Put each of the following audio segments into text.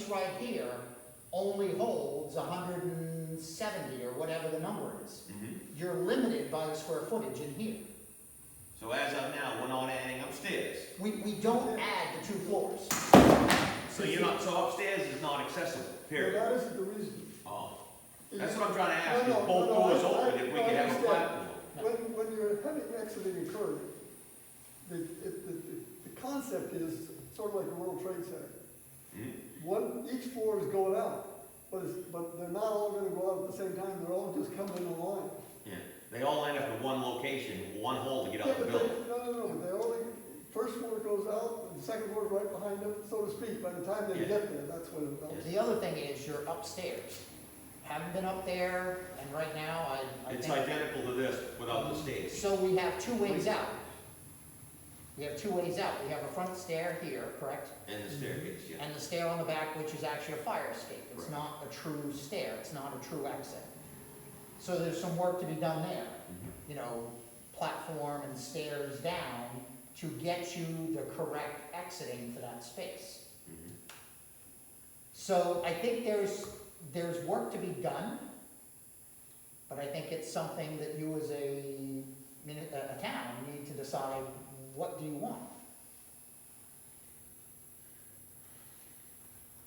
right here only holds 170 or whatever the number is. You're limited by the square footage in here. So as of now, we're not adding upstairs. We don't add the 2 floors. So you're not, so upstairs is not accessible, period. Well, that isn't the reason. Oh, that's what I'm trying to ask, is No, both no, doors I- open, if we I could have a understand. platform. When you're having exiting occurred, the concept is sort of like a World Trade Center. Each floor is going out, but they're not all gonna go out at the same time, they're all just coming in a line. Yeah, they all end up in one location, one hole to get Yeah, out the but building. no, they only, first floor goes out, and the second floor is right behind them, so to speak, by the time they Yeah. get there, that's when it melts. The other thing is you're upstairs. Haven't been up there, and right now I It's think. identical to this without the stairs. So we have 2 ways out. We have 2 ways out. We have a front stair here, correct? And the staircase, yeah. And the stair on the back, which is actually a fire escape. It's Correct. not a true stair, it's not a true exit. So there's some work to be done there. You know, platform and stairs down to get you the correct exiting for that space. So I think there's work to be done, but I think it's something that you as a town need to decide, what do you want?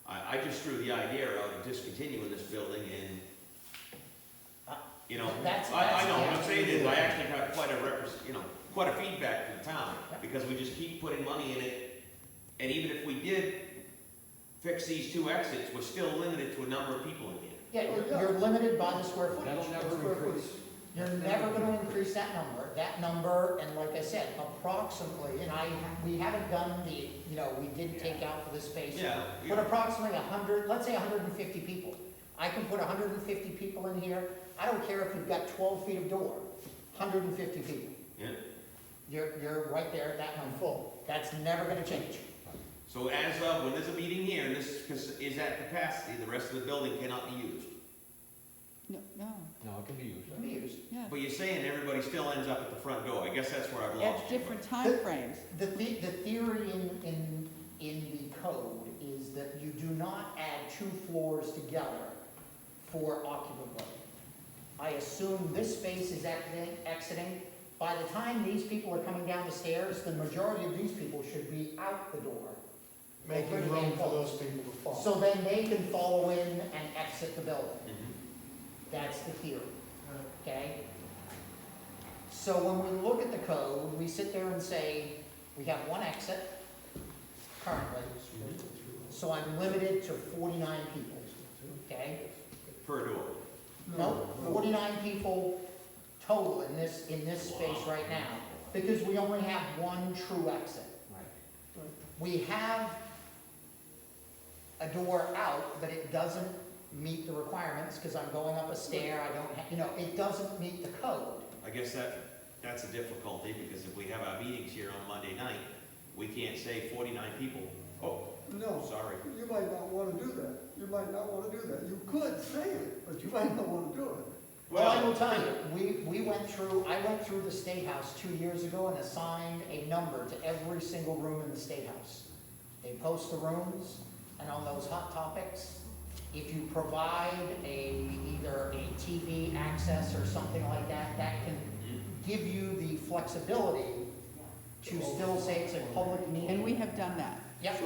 I just threw the idea out of discontinuing this building and, you know, That's- I know, what I'm that's- saying is, I actually got quite a feedback to the town, because we just keep putting money in it, and even if we did fix these 2 exits, we're still limited to a number of people in here. Yeah, you're limited by the square footage. That'll never increase. You're never gonna increase that number, and like I said, approximately, and we haven't done we didn't take out for this space. Yeah. But approximately 100, let's say 150 people. I can put 150 people in here, I don't care if you've got 12 feet of door, 150 people. Yeah. You're right there at that number. Full. That's never gonna change. So as of, when there's a meeting here, and this is at capacity, the rest of the building cannot be used. No, No, it can be used. It can be used. yeah. But you're saying everybody still ends up at the front door, I guess that's where I've lost At you. different time frames. The theory in the code is that you do not add 2 floors together for occupability. I assume this space is exiting. By the time these people are coming down the stairs, the majority of these people should be out the door. Making room for those people to follow. So then they can follow in and exit the building. That's the theory, okay? So when we look at the code, we sit there and say, we have 1 exit currently, so I'm limited to 49 people, okay? Per door. No, 49 people total in this space right now, because we only have 1 true exit. Right. We have a door out, but it doesn't meet the requirements, because I'm going up a stair, I don't, it doesn't meet the code. I guess that's a difficulty, because if we have our meetings here on Monday night, we can't say 49 people. Oh, No, sorry. you might not wanna do that. You might not wanna do that. You could say it, but you might not wanna do it. Well, I will tell you, I went through the State House 2 years ago and assigned a number to every single room in the State House. They post the rooms, and on those hot topics, if you provide either a TV access or something like that, that can give you the flexibility to still say it's a public meeting. And we have done that. Yep.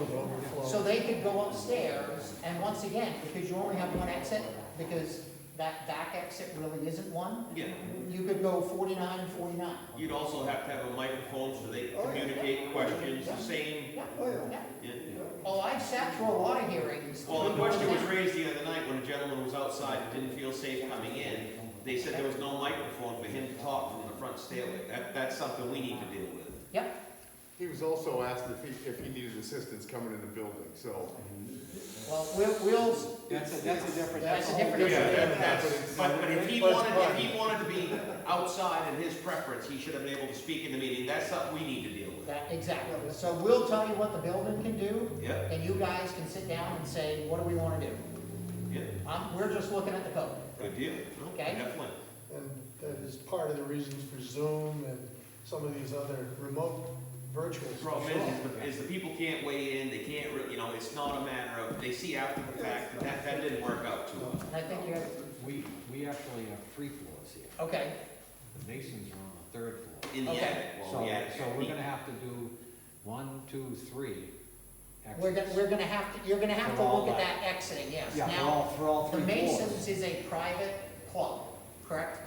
So they could go upstairs, and once again, because you only have 1 exit, because that back exit really isn't one, Yeah. you could go 49 and 49. You'd also have to have a microphone so they can communicate questions, the same. Yeah, Oh, yeah. yeah. Yeah. Oh, I've sat through a lot of hearings. Well, the question was raised the other night when a gentleman was outside and didn't feel safe coming in. They said there was no microphone for him to talk from the front stairway. That's something we need to deal with. Yep, He was also asked if he needed assistance coming in the building, so. well, we'll, That's a different. That's a different issue. But if he wanted to be outside in his preference, he should have been able to speak in the meeting. That's something we need to deal with. exactly. So we'll tell you what the building can do, Yep, and you guys can sit down and say, what do we want to do? yep, We're just looking at the code. good deal. No, Okay. Definitely. And that is part of the reasons for Zoom and some of these other remote virtual. The problem is the people can't weigh in, they can't, you know, it's not a matter of, they see after the fact, that didn't work out too well. And I think you have, We actually have 3 floors here. okay, The masons are on the 3rd floor. In the Okay. attic, well, So, the attic. so we're gonna have to do 1, 2, 3 we're exits. gonna have to, you're gonna have to For all look at that. that exiting, yes. Yeah, Now, for all the 3 floors. Masons is a private club, correct?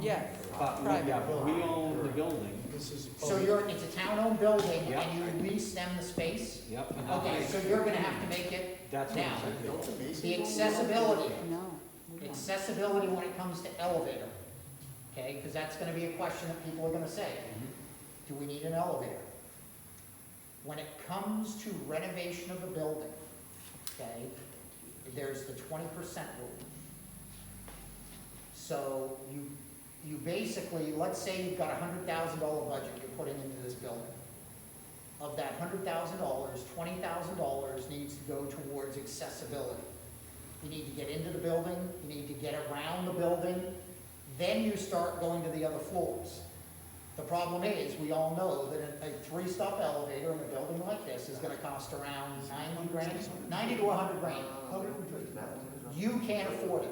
Yes, But, private. yeah, but we own the building. This is. So it's a town-owned building, Yeah. and you lease them the space? Yep. and Okay, so you're gonna have to make it, That's what now, I'm saying. the accessibility, no. we don't. accessibility when it comes to elevator, okay? Because that's gonna be a question that people are gonna say. Do we need an elevator? When it comes to renovation of a building, okay, there's the 20% rule. So you basically, let's say you've got a $100,000 budget you're putting into this building. Of that $100,000, $20,000 needs to go towards accessibility. You need to get into the building, you need to get around the building, then you start going to the other floors. The problem is, we all know that a 3-stop elevator in a building like this is gonna cost around 90 grand, 90 to 100 grand. 150. You can't afford it.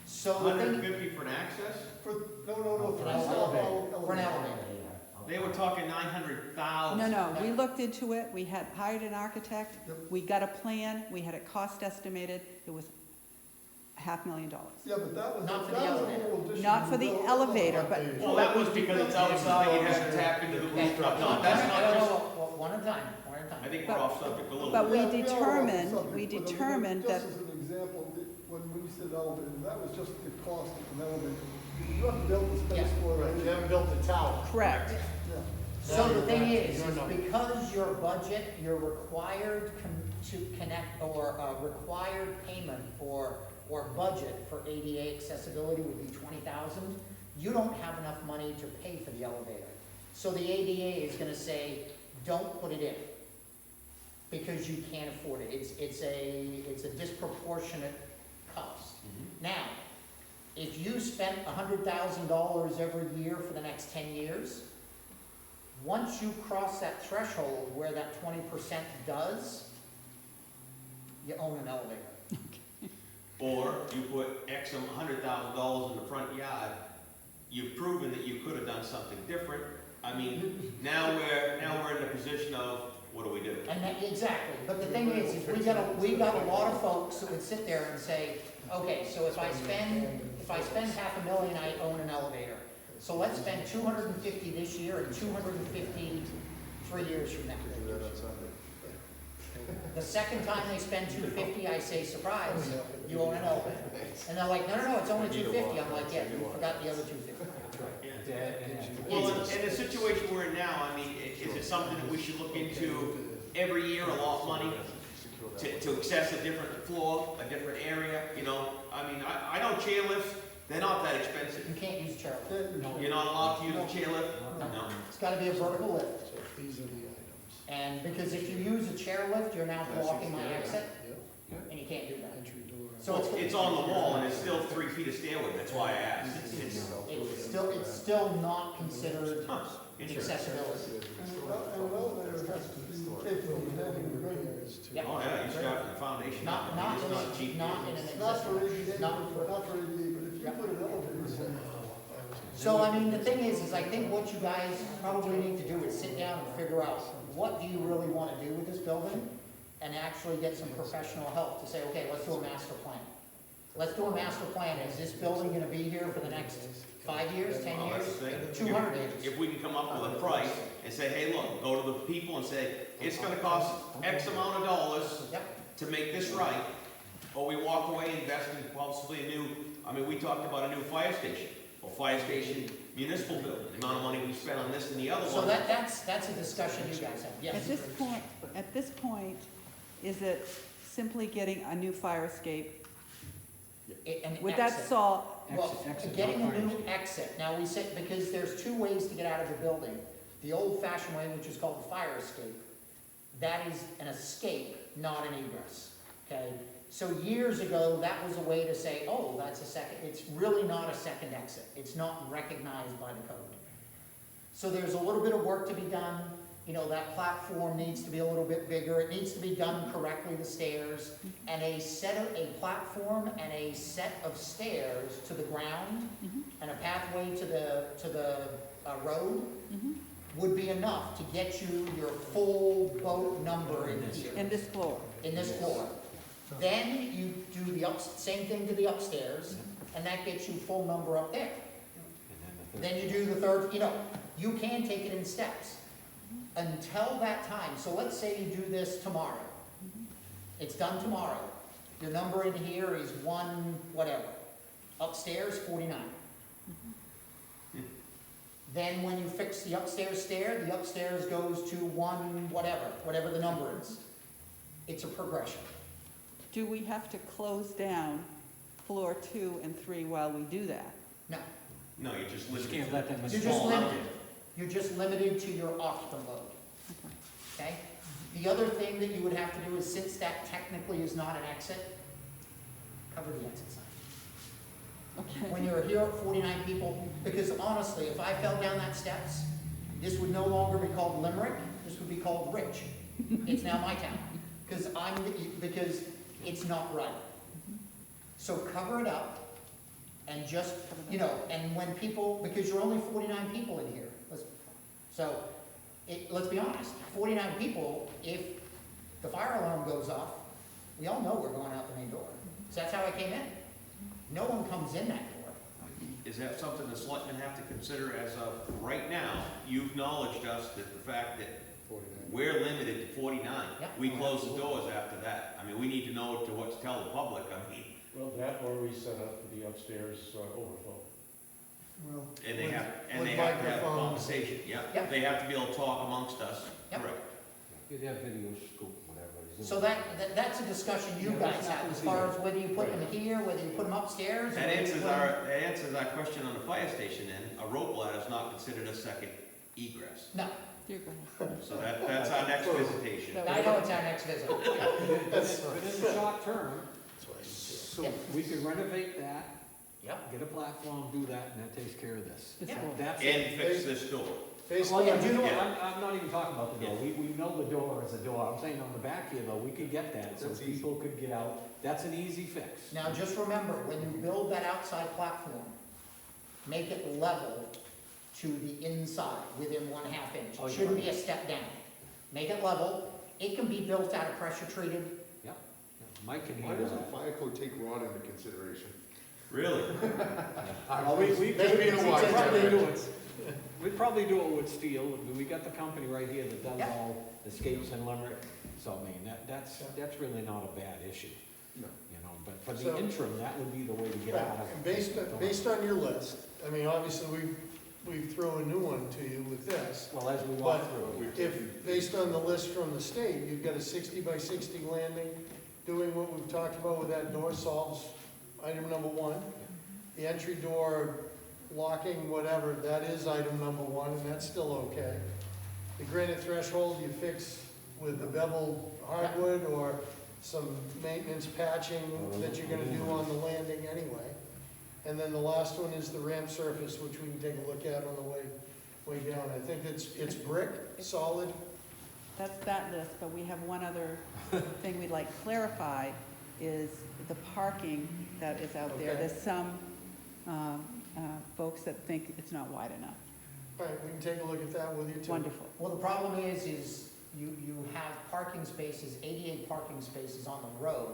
So the thing, 150 for an access? For, no, for For an an elevator. for an elevator. They were talking 900,000. No, we looked into it, we had hired an architect, Yep. we got a plan, we had it cost estimated, it was $500,000. Yeah, but that was, Not for that the was a elevator. whole addition. Not for the to elevator, but- Well, that was because it's outside, you have to tap into the Okay, rooftop. No, that's not just, one at a time, one at a time. I think we're But- off subject a little but bit. we Yeah, are off the determined- subject, we but I mean, determined that- Just as an example, when we said elevator, that was just the cost of an elevator. You haven't built the space Yeah. for Right, it. you haven't built the tower. Correct. Yeah. So the thing Now you're is back to your number. because your budget, your required to connect, or required payment or budget for ADA accessibility would be 20,000, you don't have enough money to pay for the elevator. So the ADA is gonna say, don't put it in, because you can't afford it. It's a disproportionate cost. Now, if you spent $100,000 every year for the next 10 years, once you cross that threshold where that 20% does, you own an elevator. Or you put $100,000 in the front yard, you've proven that you could have done something different. I mean, now we're in the position of, what do we do? And that, exactly, but the thing is we got a lot of folks that would sit there and say, okay, so if I spend $500,000, I own an elevator. So let's spend 250 this year and 250 3 years from now. The second time they spend 250, I say, surprise, you own an elevator. And they're like, no, it's only 250. I'm like, yeah, you forgot the other 250. Well, in the situation we're in now, I mean, is it something that we should look into every year, allot money to access a different floor, a different area, you know? I mean, I know chairlifts, they're not that expensive. You can't use chairlift. You're not allowed to use a chairlift? No. It's gotta be a vertical lift. So these are the items. And because if you use a chairlift, you're now blocking my exit, Yep. and you can't do that. Entry door. So Well, it's on the wall and it's still 3 feet of stairway, that's why I asked. It's still not considered Huh, interesting. accessibility. And an elevator has to be capable of handling the grade. Yeah. Oh, yeah, you start from the foundation. Not It's not cheap. in an It's not for accessible. ADA, Not for- not for ADA, but if you Yeah. put an elevator in, So, I mean, the thing is I think what you guys probably need to do is sit down and figure out, what do you really wanna do with this building? And actually get some professional help to say, okay, let's do a master plan. Let's do a master plan. Is this building gonna be here for the next 5 years, 10 Well, years, that's the thing. 200 years? If we can come up with a price and say, hey, look, go to the people and say, it's gonna cost X amount of dollars Yep. to make this right, or we walk away investing possibly a new, I mean, we talked about a new fire station, or fire station municipal building, the amount of money we spent on this and the other one. So that's a discussion you guys have, yes. At this point, is it simply getting a new fire escape? An Would that exit. solve, Well, Exit, getting not a new fire escape. exit, now we said, because there's 2 ways to get out of the building. The old-fashioned way, which is called the fire escape, that is an escape, not an egress, okay? So years ago, that was a way to say, oh, that's a second, it's really not a second exit. It's not recognized by the code. So there's a little bit of work to be done. You know, that platform needs to be a little bit bigger. It needs to be done correctly, the stairs. And a platform and a set of stairs to the ground and a pathway to the road would be enough to get you your full boat number in here, In this floor. in this floor. Then you do the same thing to the upstairs, and that gets you full number up there. And then Then you do the third, you know, you can take it in steps. Until that time, so let's say you do this tomorrow. It's done tomorrow. Your number in here is one, whatever. Upstairs, 49. Then when you fix the upstairs stair, the upstairs goes to one, whatever the number is. It's a progression. Do we have to close down floor 2 and 3 while we do that? No, No, you just you listen. can't let them you're just install. limited. You're just limited to your occupant load. Okay? The other thing that you would have to do is, since that technically is not an exit, cover the exit sign. Okay. When you're here at 49 people, because honestly, if I fell down that steps, this would no longer be called Limerick, this would be called Rich. It's now my town, because it's not right. So cover it up, and just, you know, and when people, because you're only 49 people in here, let's be honest, 49 people, if the fire alarm goes off, we all know we're going out the main door. So that's how I came in. No one comes in that door. Is that something the selectmen have to consider as of right now? You've acknowledged us that the fact that 49. we're limited to 49. Yep. We close the doors after that. I mean, we need to know to what to tell the public. I mean, Well, that or we set up the upstairs overflow. Well, and they with- have, and with they have to have a microphones. conversation, yeah. Yep. They have to be able to talk amongst us. Yep. Correct. You'd have video scoop, whatever. So that's a discussion you Yeah, guys that's have, not as far easy. as whether you put them here, whether you put them upstairs. or That whether you answers put 'em- that answers our question on the fire station then. A rope ladder is not considered a second egress. No, You're going So that's our next visitation. I know it's our next visit. But in the short term, So, Yeah. we can renovate that, Yep. get a platform, do that, and that takes care of this. This Yeah. floor. That's And fix this door. based Well, yeah, on, you know what, Yeah. I'm not even talking about the door, we know the door is a door, I'm saying on the back here though, we could get that, so That's easy. people could get out, that's an easy fix. Now, just remember, when you build that outside platform, make it level to the inside, within 1/2 inch. Oh, It yeah. shouldn't be a step down. Make it level. It can be built out of pressure treated. Yep, Mike can why handle doesn't that. fire code take rod into consideration? Really? Well, we That's being a wise probably do man. it, we'd probably do it with steel, we got the company right here that does Yeah. all the skates in Limerick, so I mean, that's really not a bad issue, No. you know, but for So- the interim, that would be the way to get right, out of and it. based on your list, I mean, obviously, we've thrown a new one to you with this. Well, as we walk But through. if, based on the list from the state, you've got a 60 by 60 landing, doing what we've talked about with that door solves item number 1. The entry door locking, whatever, that is item number 1, and that's still okay. The granite threshold you fix with the bevel hardwood or some maintenance patching that you're gonna do on the landing anyway. And then the last one is the ramp surface, which we can take a look at on the way down. I think it's brick, solid. That's that list, but we have one other thing we'd like clarified, is the parking that is out there. Okay. There's some folks that think it's not wide enough. All right, we can take a look at that with you too. Wonderful. Well, the problem is you have parking spaces, 88 parking spaces on the road,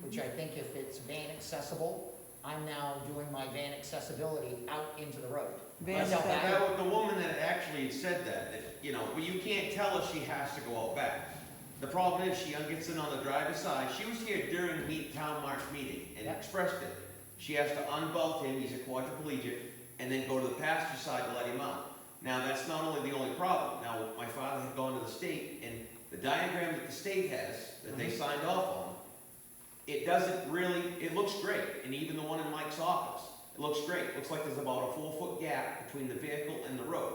which I think if it's van accessible, I'm now doing my van accessibility out into the road. Van Myself accessible. back. That was the woman that actually said that, you know, well, you can't tell her she has to go out back. The problem is, she gets in on the driver's side. She was here during the town march meeting and Yeah. expressed it. She has to unbolt him, he's a quadriplegic, and then go to the passenger side to let him out. Now, that's not only the only problem. Now, my father had gone to the state, and the diagram that the state has, that they signed off on, it doesn't really, it looks great, and even the one in Mike's office, it looks great. It looks like there's about a 4-foot gap between the vehicle and the road.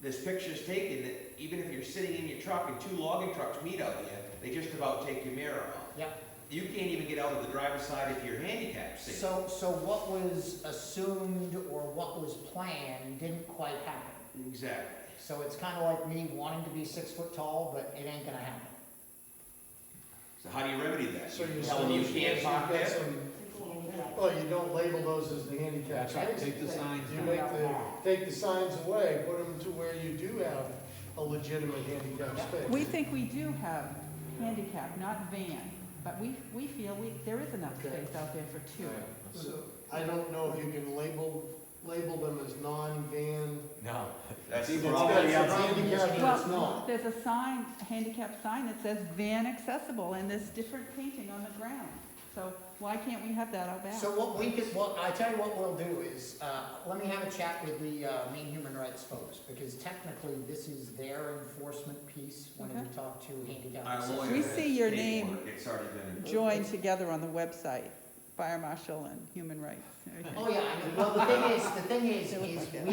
This picture's taken that even if you're sitting in your truck and 2 logging trucks meet out here, they just about take your mirror off. Yep. You can't even get out of the driver's side if you're handicapped, see? So what was assumed or what was planned didn't quite happen. Exactly. So it's kinda like me wanting to be 6 foot tall, but it ain't gonna happen. So how do you remedy that? So you're Tell them you saying can't you've park got there? some, well, you don't label those as the handicap That's right, spaces. take the signs You down. take the signs away, put them to where you do have a legitimate handicap space. We think we do have handicap, not van, but we feel there is enough Okay. space out there for two. So, I don't know if you can label them as non-van. No. That's the It's problem. got Yeah, some handicap, but it's Well, not. there's a sign, handicap sign that says van accessible, and there's different painting on the ground. So why can't we have that out back? So what we could, well, I tell you what we'll do is, let me have a chat with the Maine Human Rights folks, because technically this is their enforcement piece when we Okay. talk to handicap Our accessibility. lawyer We has see your paperwork. name It's already been. Joined together on the website, Fire Marshal and Human Rights. Oh, yeah, I know. Well, the thing is, They look like that.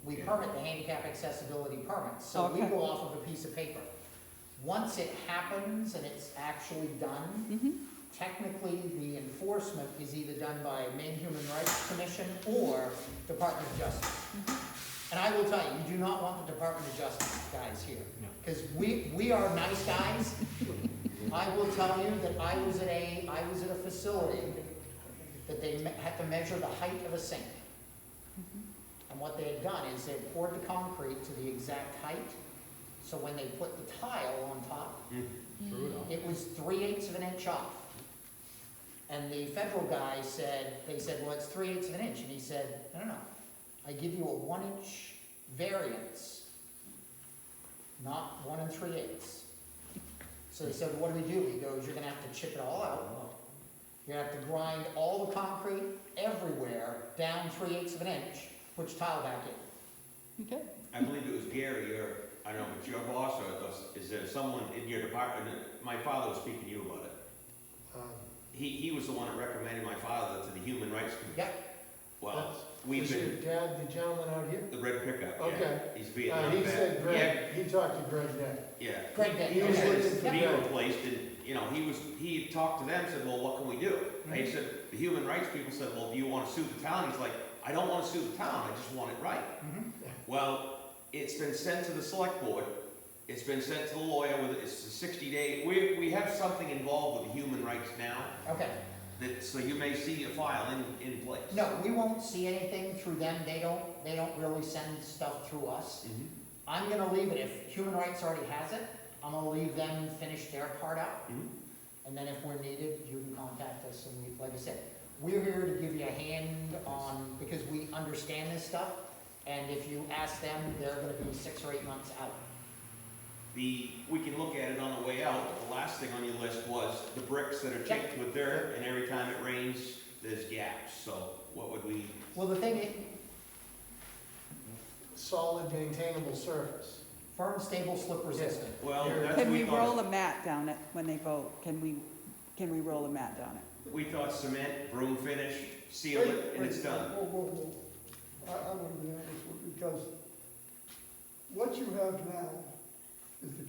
we permit the handicap accessibility permits, so we Okay. go off of a piece of paper. Once it happens and it's actually done, Mhm. technically the enforcement is either done by Maine Human Rights Commission or Department of Justice. And I will tell you, you do not want the Department of Justice guys here, because we are nice guys. I will tell you that I was at a facility that they had to measure the height of a sink. And what they had done is they had poured the concrete to the exact height, so when they put the tile on top, it was 3/8 of an inch off. And the federal guy said, they said, well, it's 3/8 of an inch, and he said, no, I give you a 1 inch variance, not 1 3/8. So they said, what do we do? He goes, you're gonna have to chip it all out. You're gonna have to grind all the concrete everywhere down 3/8 of an inch, put your tile back in. Okay. I believe it was Gary, or, I don't know, if it's your boss, or is there someone in your department, my father was speaking to you about it. He was the one that recommended my father to the Human Rights Commission. Yeah, Well, we've Was your been, dad the gentleman out here? the red pickup, yeah. Okay. He's Vietnam He vet. said Greg, he talked to Greg Day. Yeah. Greg did. He was Okay. looking for He Greg. replaced, and, you know, he talked to them, said, well, what can we do? And he said, the human rights people said, well, do you wanna sue the town? He's like, I don't wanna sue the town, I just want it right. Well, it's been sent to the select board, it's been sent to the lawyer with, it's a 60-day, we have something involved with the human rights now, okay. that, so you may see a file in place. No, we won't see anything through them. They don't really send stuff through us. Mhm. I'm gonna leave it, if Human Rights already has it, I'm gonna leave them finish their part out. Mhm. And then if we're needed, you can contact us, and we, like I said, we're here to give you a hand on, because we understand this stuff, and if you ask them, they're gonna be 6 or 8 months out. We can look at it on the way out, but the last thing on your list was the bricks that are chinked with dirt, and every time it rains, there's gaps, so what would we, Well, the thing is, Solid maintainable surface. firm, stable, slip resistant. well, Here. that's Can what we we roll thought. a mat down it when they vote? Can we roll a mat down it? We thought cement, broom finish, seal it, and it's done. Whoa. I want to be honest with you, because what you have now is the